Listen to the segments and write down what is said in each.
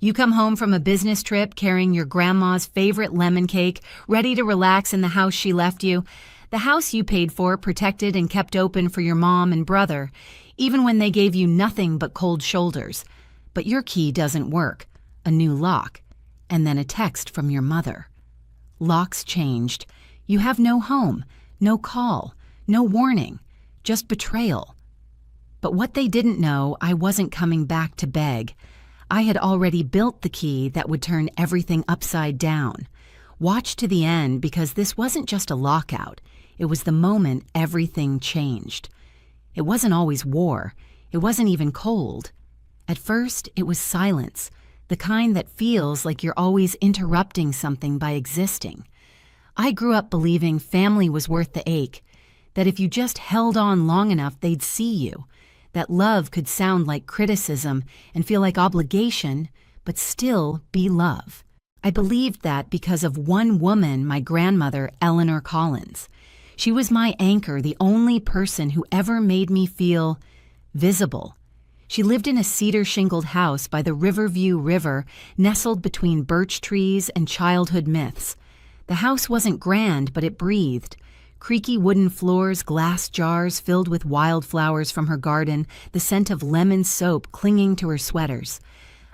You come home from a business trip carrying your grandma's favorite lemon cake, ready to relax in the house she left you. The house you paid for, protected and kept open for your mom and brother, even when they gave you nothing but cold shoulders. But your key doesn't work. A new lock. And then a text from your mother. Locks changed. You have no home, no call, no warning, just betrayal. But what they didn't know, I wasn't coming back to beg. I had already built the key that would turn everything upside down. Watch to the end, because this wasn't just a lockout. It was the moment everything changed. It wasn't always war. It wasn't even cold. At first, it was silence, the kind that feels like you're always interrupting something by existing. I grew up believing family was worth the ache, that if you just held on long enough, they'd see you, that love could sound like criticism and feel like obligation, but still be love. I believed that because of one woman, my grandmother, Eleanor Collins. She was my anchor, the only person who ever made me feel visible. She lived in a cedar-shingled house by the Riverview River, nestled between birch trees and childhood myths. The house wasn't grand, but it breathed. Creaky wooden floors, glass jars filled with wildflowers from her garden, the scent of lemon soap clinging to her sweaters.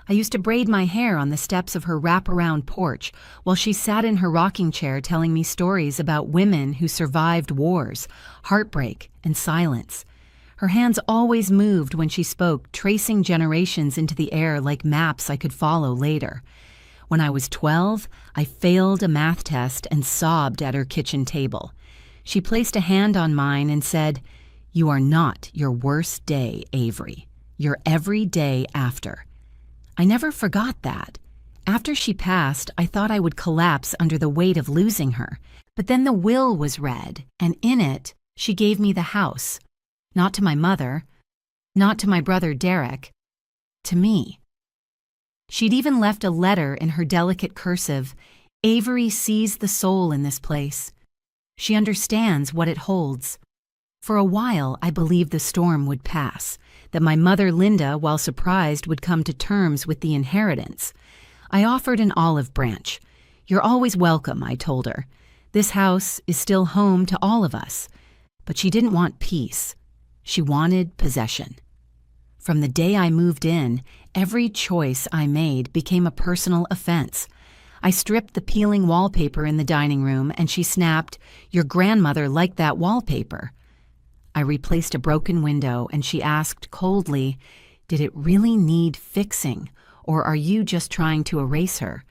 I used to braid my hair on the steps of her wraparound porch while she sat in her rocking chair telling me stories about women who survived wars, heartbreak, and silence. Her hands always moved when she spoke, tracing generations into the air like maps I could follow later. When I was 12, I failed a math test and sobbed at her kitchen table. She placed a hand on mine and said, "You are not your worst day, Avery. You're every day after." I never forgot that. After she passed, I thought I would collapse under the weight of losing her. But then the will was read, and in it, she gave me the house. Not to my mother, not to my brother Derek, to me. She'd even left a letter in her delicate cursive. Avery sees the soul in this place. She understands what it holds. For a while, I believed the storm would pass, that my mother Linda, while surprised, would come to terms with the inheritance. I offered an olive branch. "You're always welcome," I told her. "This house is still home to all of us." But she didn't want peace. She wanted possession. From the day I moved in, every choice I made became a personal offense. I stripped the peeling wallpaper in the dining room, and she snapped, "Your grandmother liked that wallpaper." I replaced a broken window, and she asked coldly, "Did it really need fixing, or are you just trying to erase her?"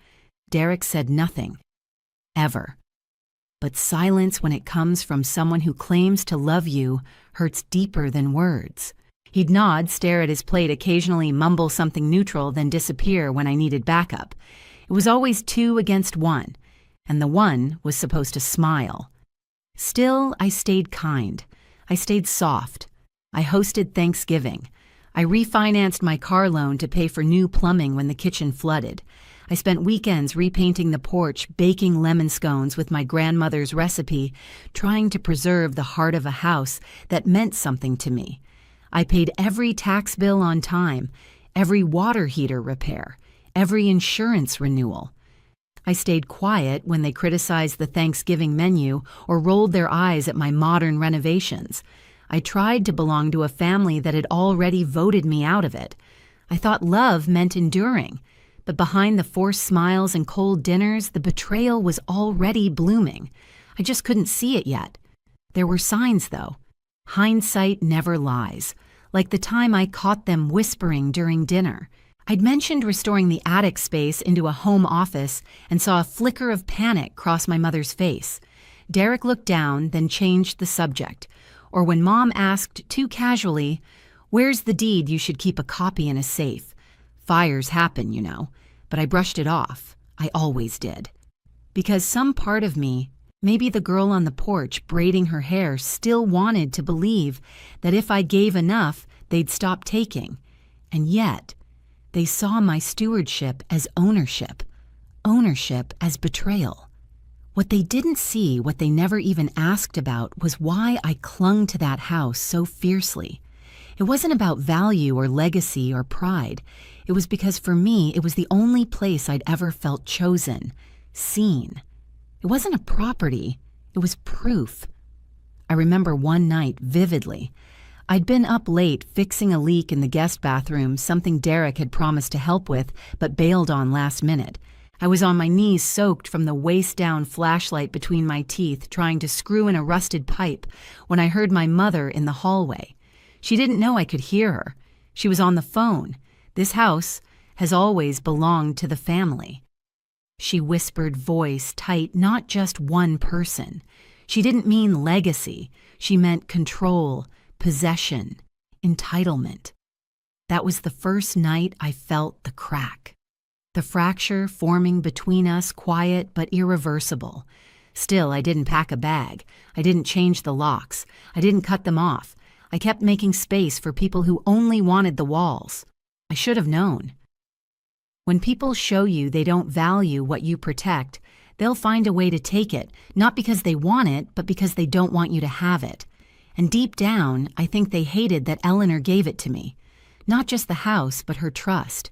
Derek said nothing. Ever. But silence when it comes from someone who claims to love you hurts deeper than words. He'd nod, stare at his plate, occasionally mumble something neutral, then disappear when I needed backup. It was always 2 against 1, and the one was supposed to smile. Still, I stayed kind. I stayed soft. I hosted Thanksgiving. I refinanced my car loan to pay for new plumbing when the kitchen flooded. I spent weekends repainting the porch, baking lemon scones with my grandmother's recipe, trying to preserve the heart of a house that meant something to me. I paid every tax bill on time, every water heater repair, every insurance renewal. I stayed quiet when they criticized the Thanksgiving menu or rolled their eyes at my modern renovations. I tried to belong to a family that had already voted me out of it. I thought love meant enduring, but behind the forced smiles and cold dinners, the betrayal was already blooming. I just couldn't see it yet. There were signs, though. Hindsight never lies, like the time I caught them whispering during dinner. I'd mentioned restoring the attic space into a home office and saw a flicker of panic cross my mother's face. Derek looked down, then changed the subject. Or when Mom asked too casually, "Where's the deed? You should keep a copy in a safe." Fires happen, you know, but I brushed it off. I always did. Because some part of me, maybe the girl on the porch braiding her hair, still wanted to believe that if I gave enough, they'd stop taking. And yet, they saw my stewardship as ownership as betrayal. What they didn't see, what they never even asked about, was why I clung to that house so fiercely. It wasn't about value or legacy or pride. it was because for me, it was the only place I'd ever felt chosen, seen. It wasn't a property, it was proof. I remember one night vividly. I'd been up late fixing a leak in the guest bathroom, something Derek had promised to help with, but bailed on last minute. I was on my knees soaked from the waist-down flashlight between my teeth, trying to screw in a rusted pipe, when I heard my mother in the hallway. She didn't know I could hear her. She was on the phone. This house has always belonged to the family. She whispered, voice tight, not just one person. She didn't mean legacy. She meant control, possession, entitlement. That was the first night I felt the crack. The fracture forming between us, quiet but irreversible. Still, I didn't pack a bag. I didn't change the locks. I didn't cut them off. I kept making space for people who only wanted the walls. I should have known. When people show you they don't value what you protect, they'll find a way to take it, not because they want it, but because they don't want you to have it. And deep down, I think they hated that Eleanor gave it to me. Not just the house, but her trust.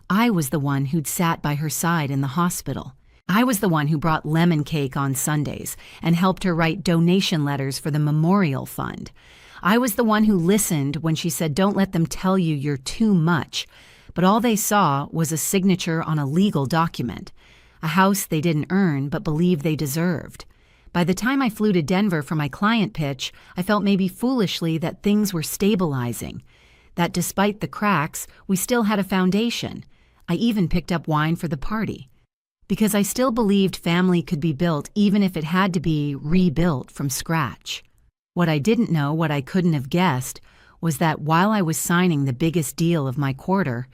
I was the one who'd sat by her side in the hospital. I was the one who brought lemon cake on Sundays and helped her write donation letters for the memorial fund. I was the one who listened when she said, "Don't let them tell you you're too much." But all they saw was a signature on a legal document, a house they didn't earn but believed they deserved. By the time I flew to Denver for my client pitch, I felt maybe foolishly that things were stabilizing, that despite the cracks, we still had a foundation. I even picked up wine for the party, because I still believed family could be built even if it had to be rebuilt from scratch. What I didn't know, what I couldn't have guessed, was that while I was signing the biggest deal of my quarter,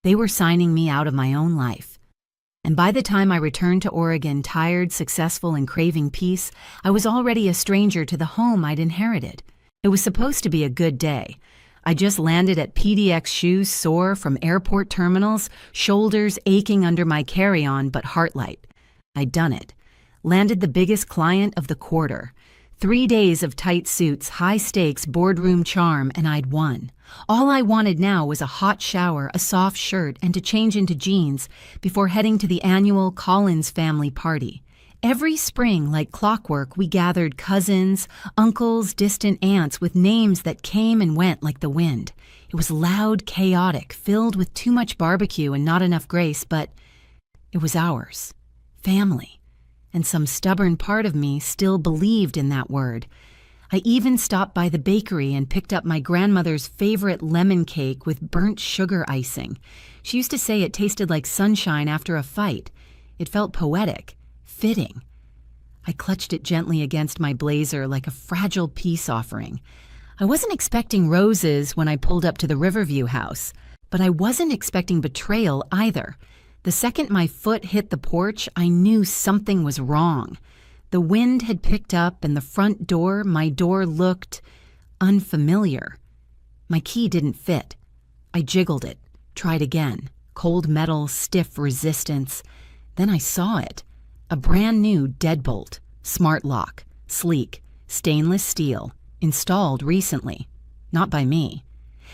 they were signing me out of my own life. And by the time I returned to Oregon, tired, successful, and craving peace, I was already a stranger to the home I'd inherited. It was supposed to be a good day. I just landed at PDX, shoes sore from airport terminals, shoulders aching under my carry-on, but heart light. I'd done it. Landed the biggest client of the quarter. 3 days of tight suits, high stakes, boardroom charm, and I'd won. All I wanted now was a hot shower, a soft shirt, and to change into jeans before heading to the annual Collins family party. Every spring, like clockwork, we gathered cousins, uncles, distant aunts with names that came and went like the wind. It was loud, chaotic, filled with too much barbecue and not enough grace, but it was ours. Family. And some stubborn part of me still believed in that word. I even stopped by the bakery and picked up my grandmother's favorite lemon cake with burnt sugar icing. She used to say it tasted like sunshine after a fight. It felt poetic, fitting. I clutched it gently against my blazer like a fragile peace offering. I wasn't expecting roses when I pulled up to the Riverview house, but I wasn't expecting betrayal either. The second my foot hit the porch, I knew something was wrong. The wind had picked up, and the front door, my door, looked unfamiliar. My key didn't fit. I jiggled it, tried again. Cold metal, stiff resistance. Then I saw it. A brand new deadbolt, smart lock, sleek, stainless steel, installed recently. Not by me.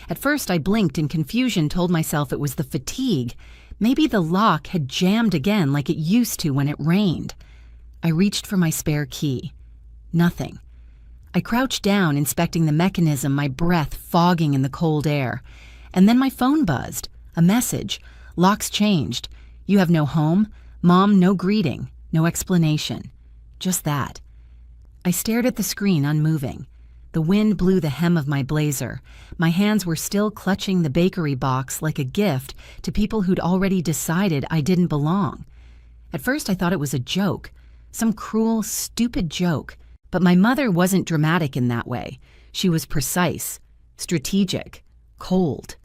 At first I blinked in confusion, told myself it was the fatigue. Maybe the lock had jammed again like it used to when it rained. I reached for my spare key. Nothing. I crouched down, inspecting the mechanism, my breath fogging in the cold air. And then my phone buzzed. A message. Locks changed. You have no home. Mom, no greeting. No explanation. Just that. I stared at the screen, unmoving. The wind blew the hem of my blazer. My hands were still clutching the bakery box like a gift to people who'd already decided I didn't belong. At first I thought it was a joke, some cruel, stupid joke. But my mother wasn't dramatic in that way. She was precise, strategic, cold.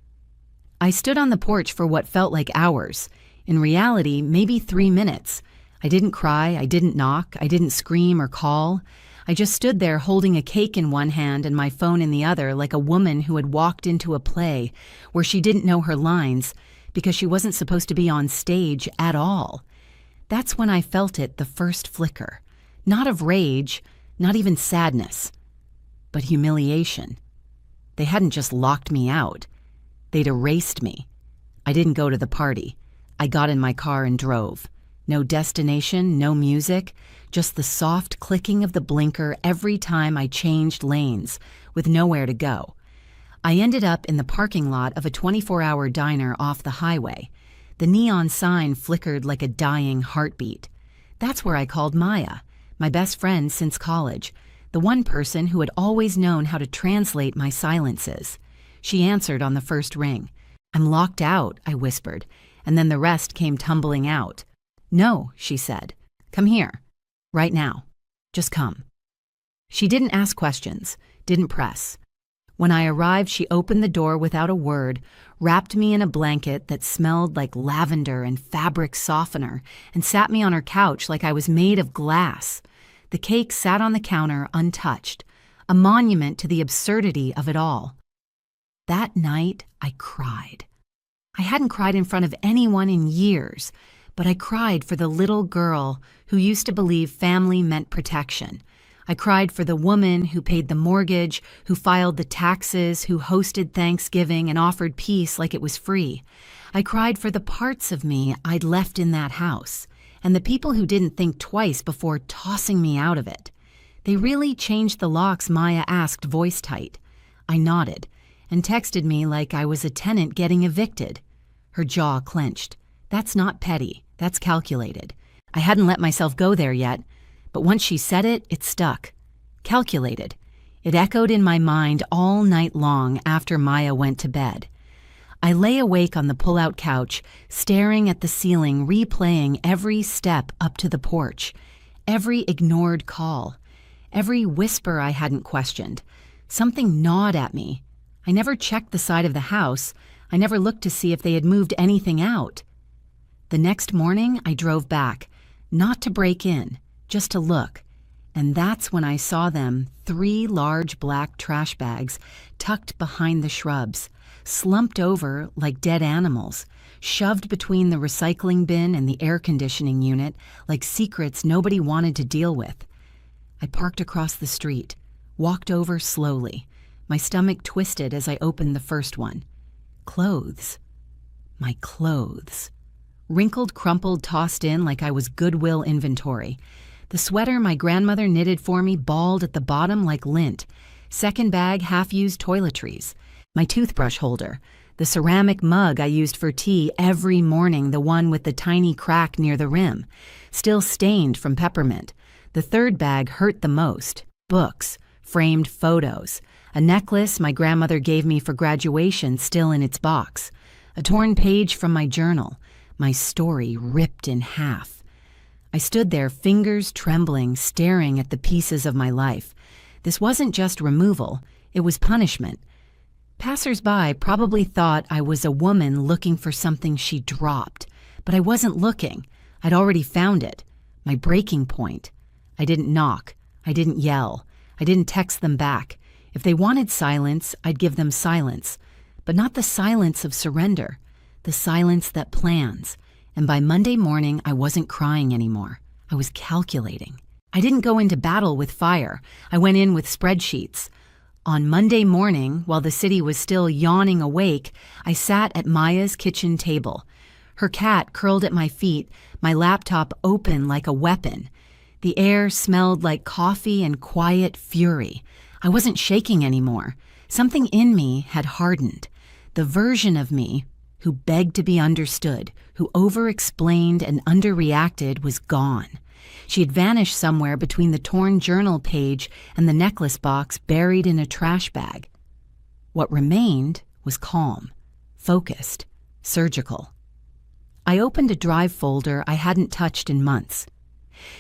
I stood on the porch for what felt like hours. In reality, maybe 3 minutes. I didn't cry, I didn't knock, I didn't scream or call. I just stood there holding a cake in one hand and my phone in the other, like a woman who had walked into a play where she didn't know her lines because she wasn't supposed to be on stage at all. That's when I felt it, the first flicker. Not of rage, not even sadness, but humiliation. They hadn't just locked me out. They'd erased me. I didn't go to the party. I got in my car and drove. No destination, no music, just the soft clicking of the blinker every time I changed lanes, with nowhere to go. I ended up in the parking lot of a 24-hour diner off the highway. The neon sign flickered like a dying heartbeat. That's where I called Maya, my best friend since college, the one person who had always known how to translate my silences. She answered on the first ring. "I'm locked out," I whispered, and then the rest came tumbling out. "No," she said. "Come here. Right now. Just come." She didn't ask questions, didn't press. When I arrived, she opened the door without a word, wrapped me in a blanket that smelled like lavender and fabric softener, and sat me on her couch like I was made of glass. The cake sat on the counter untouched, a monument to the absurdity of it all. That night, I cried. I hadn't cried in front of anyone in years, but I cried for the little girl who used to believe family meant protection. I cried for the woman who paid the mortgage, who filed the taxes, who hosted Thanksgiving and offered peace like it was free. I cried for the parts of me I'd left in that house, and the people who didn't think twice before tossing me out of it. They really changed the locks, Maya asked, voice tight. I nodded, and texted me like I was a tenant getting evicted. Her jaw clenched. That's not petty, that's calculated. I hadn't let myself go there yet, but once she said it, it stuck. Calculated. It echoed in my mind all night long after Maya went to bed. I lay awake on the pull-out couch, staring at the ceiling, replaying every step up to the porch, every ignored call, every whisper I hadn't questioned. Something gnawed at me. I never checked the side of the house. I never looked to see if they had moved anything out. The next morning, I drove back, not to break in, just to look. And that's when I saw them, 3 large black trash bags tucked behind the shrubs, slumped over like dead animals, shoved between the recycling bin and the air conditioning unit like secrets nobody wanted to deal with. I parked across the street, walked over slowly. My stomach twisted as I opened the first one. Clothes. My clothes. Wrinkled, crumpled, tossed in like I was Goodwill inventory. The sweater my grandmother knitted for me balled at the bottom like lint. Second bag, half-used toiletries. My toothbrush holder. The ceramic mug I used for tea every morning, the one with the tiny crack near the rim. Still stained from peppermint. The third bag hurt the most. Books. Framed photos. A necklace my grandmother gave me for graduation still in its box. A torn page from my journal. My story ripped in half. I stood there, fingers trembling, staring at the pieces of my life. This wasn't just removal, it was punishment. Passers-by probably thought I was a woman looking for something she dropped, but I wasn't looking. I'd already found it. My breaking point. I didn't knock. I didn't yell. I didn't text them back. If they wanted silence, I'd give them silence, but not the silence of surrender. The silence that plans. And by Monday morning, I wasn't crying anymore. I was calculating. I didn't go into battle with fire. I went in with spreadsheets. On Monday morning, while the city was still yawning awake, I sat at Maya's kitchen table. Her cat curled at my feet, my laptop open like a weapon. The air smelled like coffee and quiet fury. I wasn't shaking anymore. Something in me had hardened. The version of me who begged to be understood, who over-explained and underreacted, was gone. She had vanished somewhere between the torn journal page and the necklace box buried in a trash bag. What remained was calm, focused, surgical. I opened a drive folder I hadn't touched in months.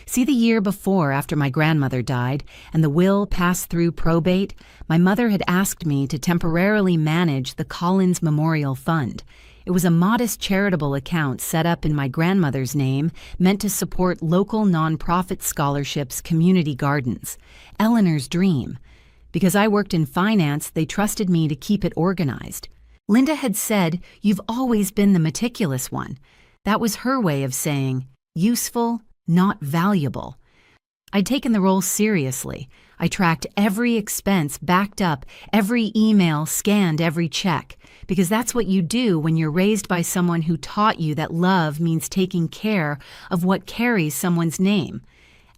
See, the year before, after my grandmother died and the will passed through probate, my mother had asked me to temporarily manage the Collins Memorial Fund. It was a modest charitable account set up in my grandmother's name, meant to support local nonprofit scholarships, community gardens. Eleanor's dream. Because I worked in finance, they trusted me to keep it organized. Linda had said, "You've always been the meticulous one." That was her way of saying, useful, not valuable. I'd taken the role seriously. I tracked every expense, backed up every email, scanned every check, because that's what you do when you're raised by someone who taught you that love means taking care of what carries someone's name.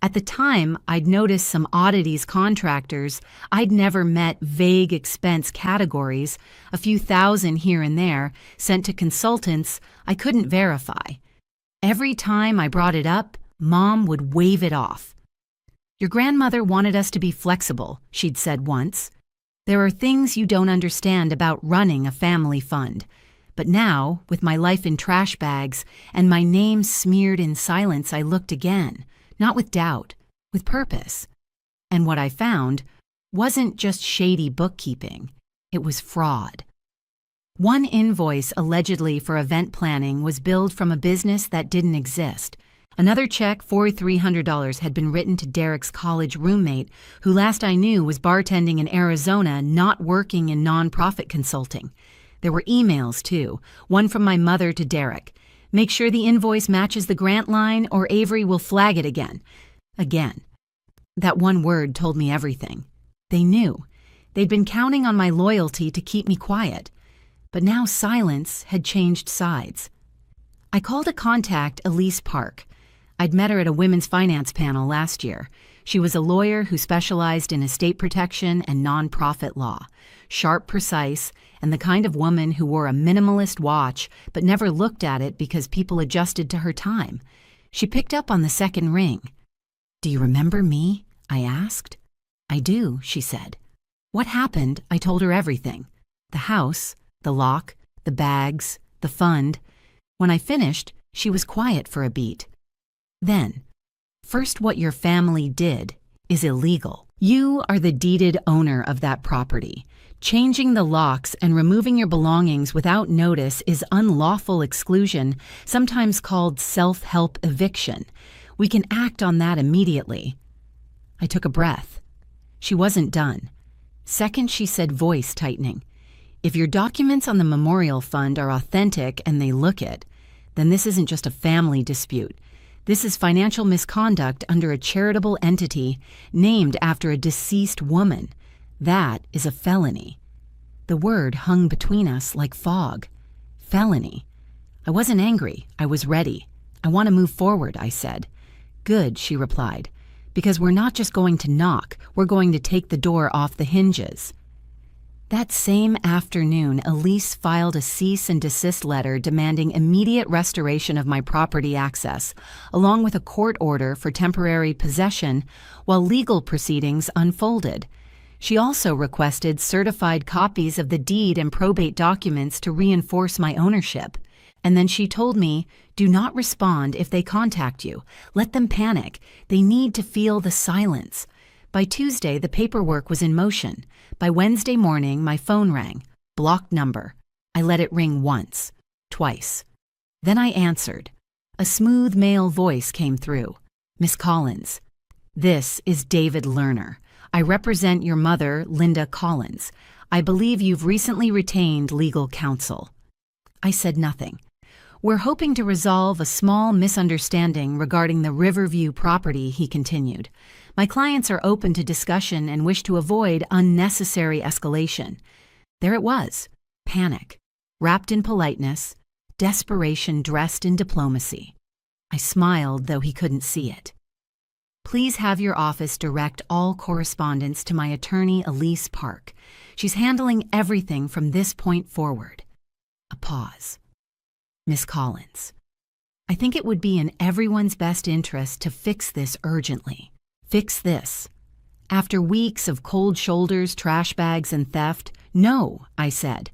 At the time, I'd noticed some oddities contractors. I'd never met vague expense categories, a few thousand here and there, sent to consultants I couldn't verify. Every time I brought it up, Mom would wave it off. "Your grandmother wanted us to be flexible," she'd said once. "There are things you don't understand about running a family fund." But now, with my life in trash bags and my name smeared in silence, I looked again, not with doubt, with purpose. And what I found wasn't just shady bookkeeping, it was fraud. One invoice allegedly for event planning was billed from a business that didn't exist. Another check for $300 had been written to Derek's college roommate, who last I knew was bartending in Arizona, not working in nonprofit consulting. There were emails, too, one from my mother to Derek. "Make sure the invoice matches the grant line or Avery will flag it again." Again. That one word told me everything. They knew. They'd been counting on my loyalty to keep me quiet. But now silence had changed sides. I called a contact, Elise Park. I'd met her at a women's finance panel last year. She was a lawyer who specialized in estate protection and nonprofit law, sharp, precise, and the kind of woman who wore a minimalist watch but never looked at it because people adjusted to her time. She picked up on the second ring. "Do you remember me?" I asked. "I do," she said. What happened? I told her everything. The house, the lock, the bags, the fund. When I finished, she was quiet for a beat. Then, "First, what your family did is illegal. You are the deeded owner of that property. Changing the locks and removing your belongings without notice is unlawful exclusion, sometimes called self-help eviction. We can act on that immediately." I took a breath. She wasn't done. Second, she said, voice tightening, "If your documents on the memorial fund are authentic and they look it, then this isn't just a family dispute. This is financial misconduct under a charitable entity named after a deceased woman. That is a felony." The word hung between us like fog. Felony. I wasn't angry. I was ready. "I want to move forward," I said. "Good," she replied, "because we're not just going to knock, we're going to take the door off the hinges." That same afternoon, Elise filed a cease and desist letter demanding immediate restoration of my property access, along with a court order for temporary possession, while legal proceedings unfolded. She also requested certified copies of the deed and probate documents to reinforce my ownership. And then she told me, "Do not respond if they contact you. Let them panic. They need to feel the silence." By Tuesday, the paperwork was in motion. By Wednesday morning, my phone rang. Blocked number. I let it ring once, twice. Then I answered. A smooth male voice came through. "Miss Collins, this is David Lerner. I represent your mother, Linda Collins. I believe you've recently retained legal counsel." I said nothing. "We're hoping to resolve a small misunderstanding regarding the Riverview property," he continued. "My clients are open to discussion and wish to avoid unnecessary escalation." There it was. Panic, wrapped in politeness, desperation dressed in diplomacy. I smiled, though he couldn't see it. "Please have your office direct all correspondence to my attorney, Elise Park. She's handling everything from this point forward." A pause. "Miss Collins, I think it would be in everyone's best interest to fix this urgently. Fix this." After weeks of cold shoulders, trash bags, and theft, "No," I said.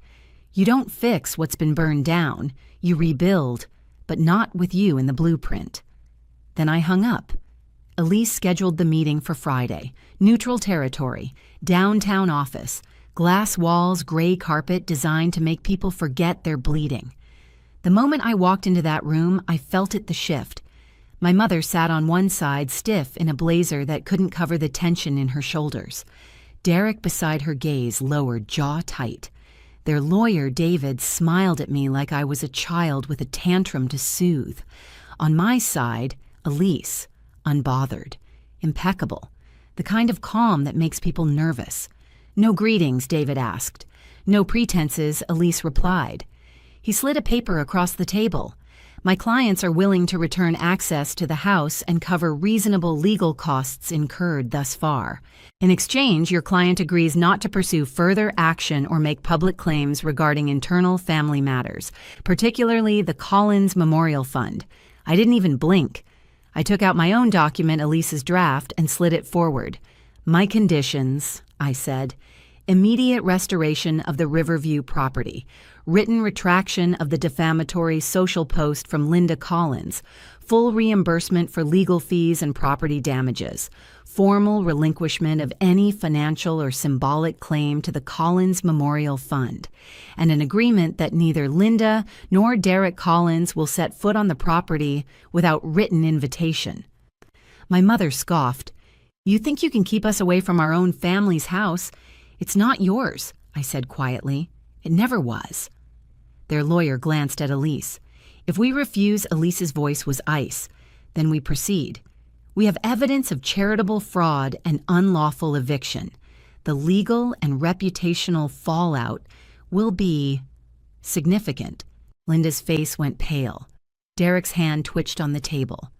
"You don't fix what's been burned down. You rebuild, but not with you in the blueprint." Then I hung up. Elise scheduled the meeting for Friday. Neutral territory, downtown office, glass walls, gray carpet designed to make people forget they're bleeding. The moment I walked into that room, I felt it the shift. My mother sat on one side, stiff in a blazer that couldn't cover the tension in her shoulders. Derek beside her, gaze lowered, jaw tight. Their lawyer, David, smiled at me like I was a child with a tantrum to soothe. On my side, Elise, unbothered. Impeccable. The kind of calm that makes people nervous. "No greetings," David asked. "No pretenses," Elise replied. He slid a paper across the table. "My clients are willing to return access to the house and cover reasonable legal costs incurred thus far. In exchange, your client agrees not to pursue further action or make public claims regarding internal family matters, particularly the Collins Memorial Fund." I didn't even blink. I took out my own document, Elise's draft, and slid it forward. "My conditions," I said. "Immediate restoration of the Riverview property. Written retraction of the defamatory social post from Linda Collins. Full reimbursement for legal fees and property damages. Formal relinquishment of any financial or symbolic claim to the Collins Memorial Fund. And an agreement that neither Linda nor Derek Collins will set foot on the property without written invitation." My mother scoffed. "You think you can keep us away from our own family's house? It's not yours," I said quietly. "It never was." Their lawyer glanced at Elise. "If we refuse," Elise's voice was ice, "then we proceed. We have evidence of charitable fraud and unlawful eviction. The legal and reputational fallout will be significant." Linda's face went pale. Derek's hand twitched on the table.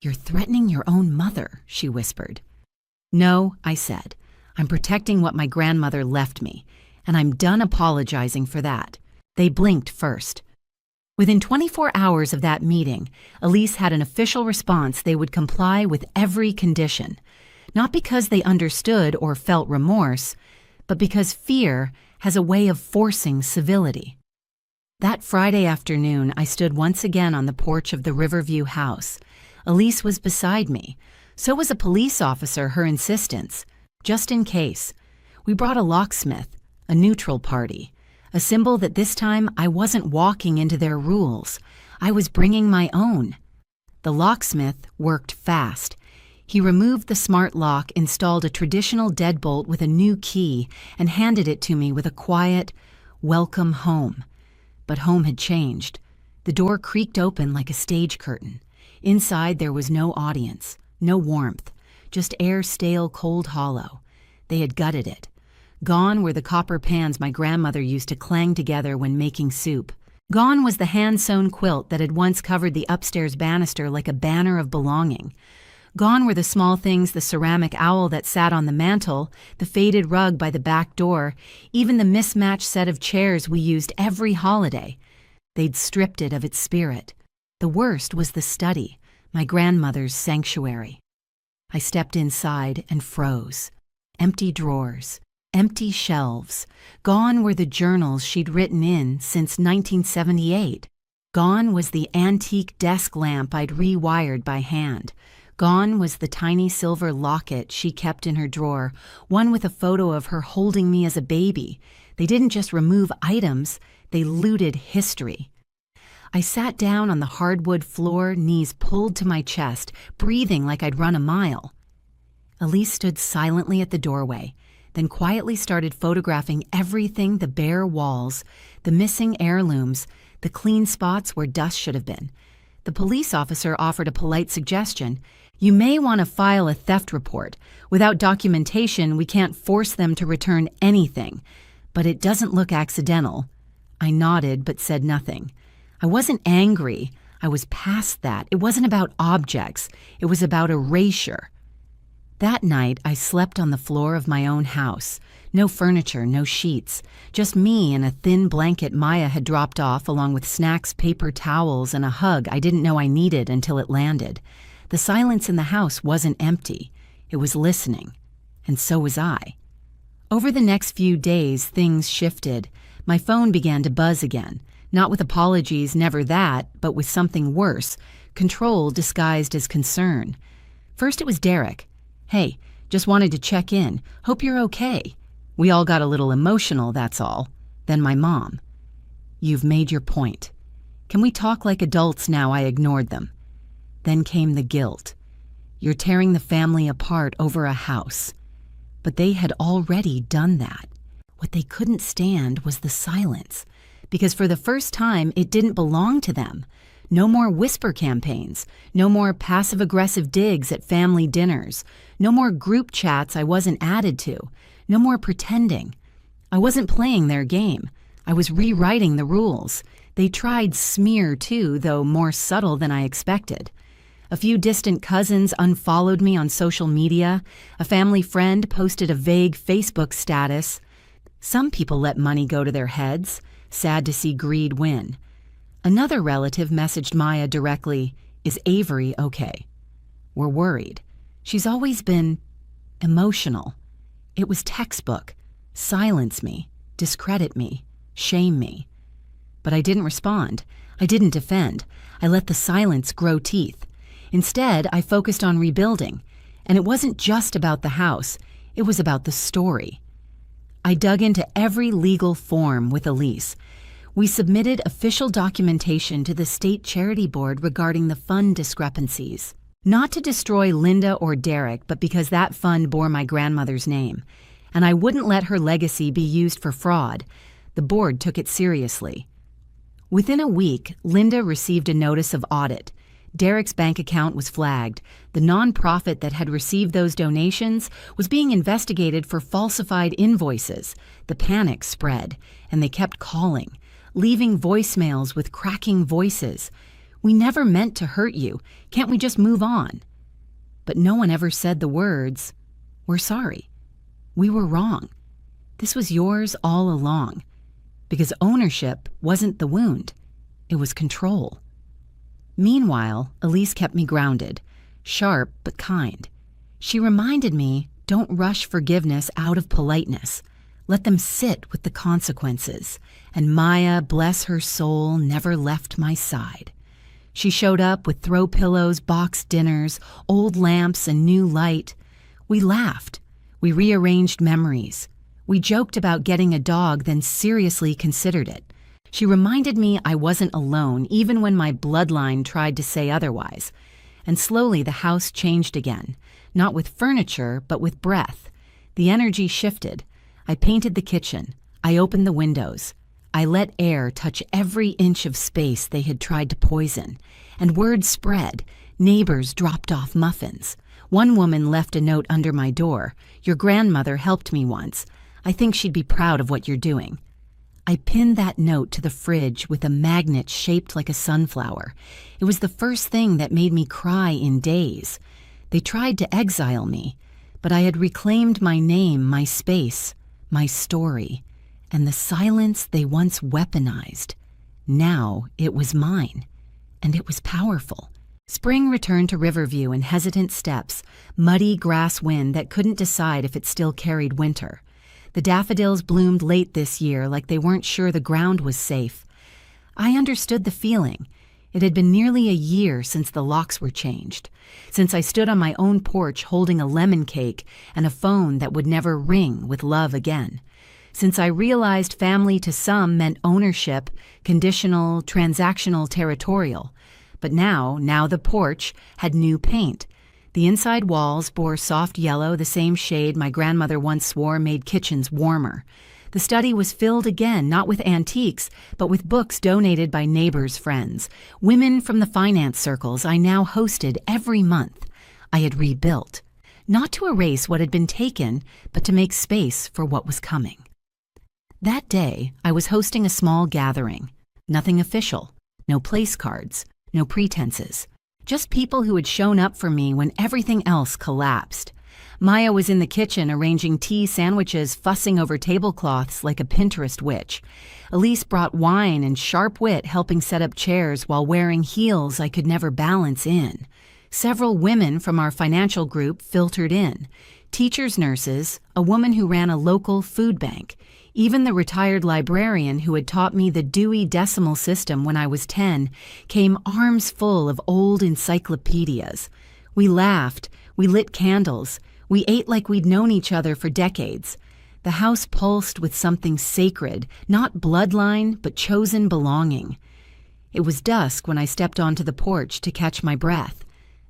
"You're threatening your own mother," she whispered. "No," I said. "I'm protecting what my grandmother left me, and I'm done apologizing for that." They blinked first. Within 24 hours of that meeting, Elise had an official response they would comply with every condition, not because they understood or felt remorse, but because fear has a way of forcing civility. That Friday afternoon, I stood once again on the porch of the Riverview house. Elise was beside me. So was a police officer, her insistence. Just in case. We brought a locksmith, a neutral party. A symbol that this time I wasn't walking into their rules. I was bringing my own. The locksmith worked fast. He removed the smart lock, installed a traditional deadbolt with a new key, and handed it to me with a quiet, "Welcome home." But home had changed. The door creaked open like a stage curtain. Inside there was no audience, no warmth, just air stale, cold hollow. They had gutted it. Gone were the copper pans my grandmother used to clang together when making soup. Gone was the hand-sewn quilt that had once covered the upstairs banister like a banner of belonging. Gone were the small things, the ceramic owl that sat on the mantel, the faded rug by the back door, even the mismatched set of chairs we used every holiday. They'd stripped it of its spirit. The worst was the study, my grandmother's sanctuary. I stepped inside and froze. Empty drawers. Empty shelves. Gone were the journals she'd written in since 1978. Gone was the antique desk lamp I'd rewired by hand. Gone was the tiny silver locket she kept in her drawer, one with a photo of her holding me as a baby. They didn't just remove items, they looted history. I sat down on the hardwood floor, knees pulled to my chest, breathing like I'd run a mile. Elise stood silently at the doorway, then quietly started photographing everything: the bare walls, the missing heirlooms, the clean spots where dust should have been. The police officer offered a polite suggestion. "You may want to file a theft report. Without documentation, we can't force them to return anything. But it doesn't look accidental." I nodded but said nothing. I wasn't angry. I was past that. It wasn't about objects. It was about erasure. That night, I slept on the floor of my own house. No furniture, no sheets. Just me and a thin blanket Maya had dropped off, along with snacks, paper towels, and a hug I didn't know I needed until it landed. The silence in the house wasn't empty. It was listening. And so was I. Over the next few days, things shifted. My phone began to buzz again. Not with apologies, never that, but with something worse. Control disguised as concern. First it was Derek. "Hey, just wanted to check in. Hope you're okay." We all got a little emotional, that's all. Then my mom. "You've made your point. Can we talk like adults now?" I ignored them. Then came the guilt. "You're tearing the family apart over a house." But they had already done that. What they couldn't stand was the silence, because for the first time it didn't belong to them. No more whisper campaigns. No more passive-aggressive digs at family dinners. No more group chats I wasn't added to. No more pretending. I wasn't playing their game. I was rewriting the rules. They tried smear too, though more subtle than I expected. A few distant cousins unfollowed me on social media. A family friend posted a vague Facebook status. Some people let money go to their heads, sad to see greed win. Another relative messaged Maya directly, "Is Avery okay? We're worried. She's always been emotional." It was textbook. Silence me, discredit me, shame me. But I didn't respond. I didn't defend. I let the silence grow teeth. Instead, I focused on rebuilding. And it wasn't just about the house. It was about the story. I dug into every legal form with Elise. We submitted official documentation to the state charity board regarding the fund discrepancies. Not to destroy Linda or Derek, but because that fund bore my grandmother's name. And I wouldn't let her legacy be used for fraud. The board took it seriously. Within a week, Linda received a notice of audit. Derek's bank account was flagged. The nonprofit that had received those donations was being investigated for falsified invoices. The panic spread, and they kept calling, leaving voicemails with cracking voices. "We never meant to hurt you. Can't we just move on?" But no one ever said the words, "We're sorry. We were wrong. This was yours all along." Because ownership wasn't the wound. It was control. Meanwhile, Elise kept me grounded, sharp but kind. She reminded me, don't rush forgiveness out of politeness. Let them sit with the consequences. And Maya, bless her soul, never left my side. She showed up with throw pillows, boxed dinners, old lamps, and new light. We laughed. We rearranged memories. We joked about getting a dog, then seriously considered it. She reminded me I wasn't alone, even when my bloodline tried to say otherwise. And slowly the house changed again, not with furniture, but with breath. The energy shifted. I painted the kitchen. I opened the windows. I let air touch every inch of space they had tried to poison. And word spread. Neighbors dropped off muffins. One woman left a note under my door. "Your grandmother helped me once. I think she'd be proud of what you're doing." I pinned that note to the fridge with a magnet shaped like a sunflower. It was the first thing that made me cry in days. They tried to exile me, but I had reclaimed my name, my space, my story, and the silence they once weaponized. Now it was mine, and it was powerful. Spring returned to Riverview in hesitant steps, muddy grass wind that couldn't decide if it still carried winter. The daffodils bloomed late this year like they weren't sure the ground was safe. I understood the feeling. It had been nearly a year since the locks were changed, since I stood on my own porch holding a lemon cake and a phone that would never ring with love again, since I realized family to some meant ownership, conditional, transactional, territorial. But now the porch had new paint. The inside walls bore soft yellow, the same shade my grandmother once swore made kitchens warmer. The study was filled again, not with antiques, but with books donated by neighbors' friends, women from the finance circles I now hosted every month. I had rebuilt, not to erase what had been taken, but to make space for what was coming. That day, I was hosting a small gathering. Nothing official, no place cards, no pretenses. Just people who had shown up for me when everything else collapsed. Maya was in the kitchen arranging tea sandwiches, fussing over tablecloths like a Pinterest witch. Elise brought wine and sharp wit, helping set up chairs while wearing heels I could never balance in. Several women from our financial group filtered in. Teachers, nurses, a woman who ran a local food bank. Even the retired librarian who had taught me the Dewey Decimal System when I was 10 came arms full of old encyclopedias. We laughed, we lit candles, we ate like we'd known each other for decades. The house pulsed with something sacred, not bloodline, but chosen belonging. It was dusk when I stepped onto the porch to catch my breath.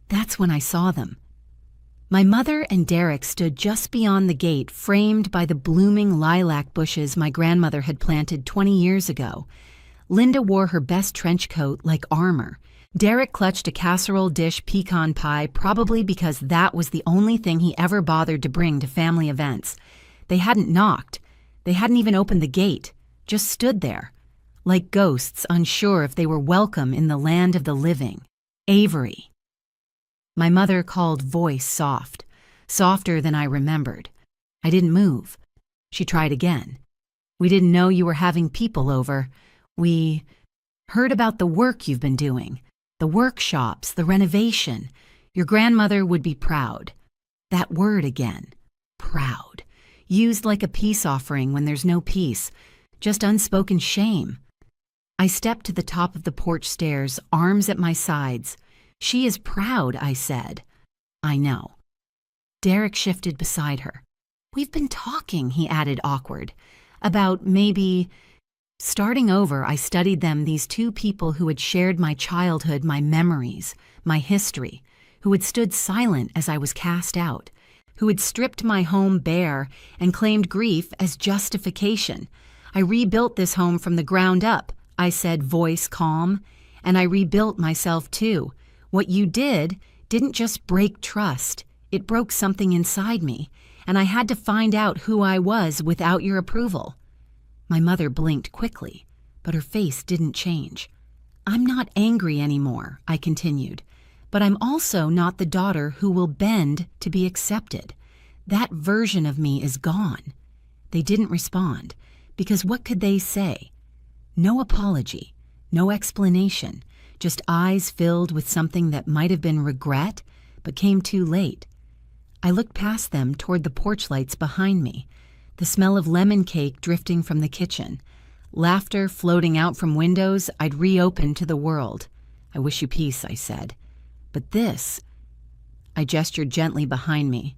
That's when I saw them. My mother and Derek stood just beyond the gate, framed by the blooming lilac bushes my grandmother had planted 20 years ago. Linda wore her best trench coat like armor. Derek clutched a casserole dish pecan pie, probably because that was the only thing he ever bothered to bring to family events. They hadn't knocked. They hadn't even opened the gate, just stood there, like ghosts unsure if they were welcome in the land of the living. Avery. My mother called voice soft, softer than I remembered. I didn't move. She tried again. We didn't know you were having people over. We heard about the work you've been doing, the workshops, the renovation. Your grandmother would be proud. That word again, proud, used like a peace offering when there's no peace, just unspoken shame. I stepped to the top of the porch stairs, arms at my sides. She is proud, I said. I know. Derek shifted beside her. We've been talking, he added, awkward, about maybe... Starting over, I studied them, these two people who had shared my childhood, my memories, my history, who had stood silent as I was cast out, who had stripped my home bare and claimed grief as justification. I rebuilt this home from the ground up, I said, voice calm, and I rebuilt myself too. What you didn't just break trust, it broke something inside me, and I had to find out who I was without your approval. My mother blinked quickly, but her face didn't change. I'm not angry anymore, I continued, but I'm also not the daughter who will bend to be accepted. That version of me is gone. They didn't respond, because what could they say? No apology, no explanation, just eyes filled with something that might have been regret, but came too late. I looked past them toward the porch lights behind me, the smell of lemon cake drifting from the kitchen, laughter floating out from windows I'd reopened to the world. I wish you peace, I said. But this... I gestured gently behind me.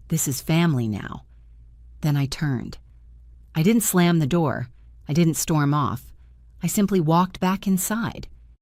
This is family now. Then I turned. I didn't slam the door. I didn't storm off. I simply walked back inside.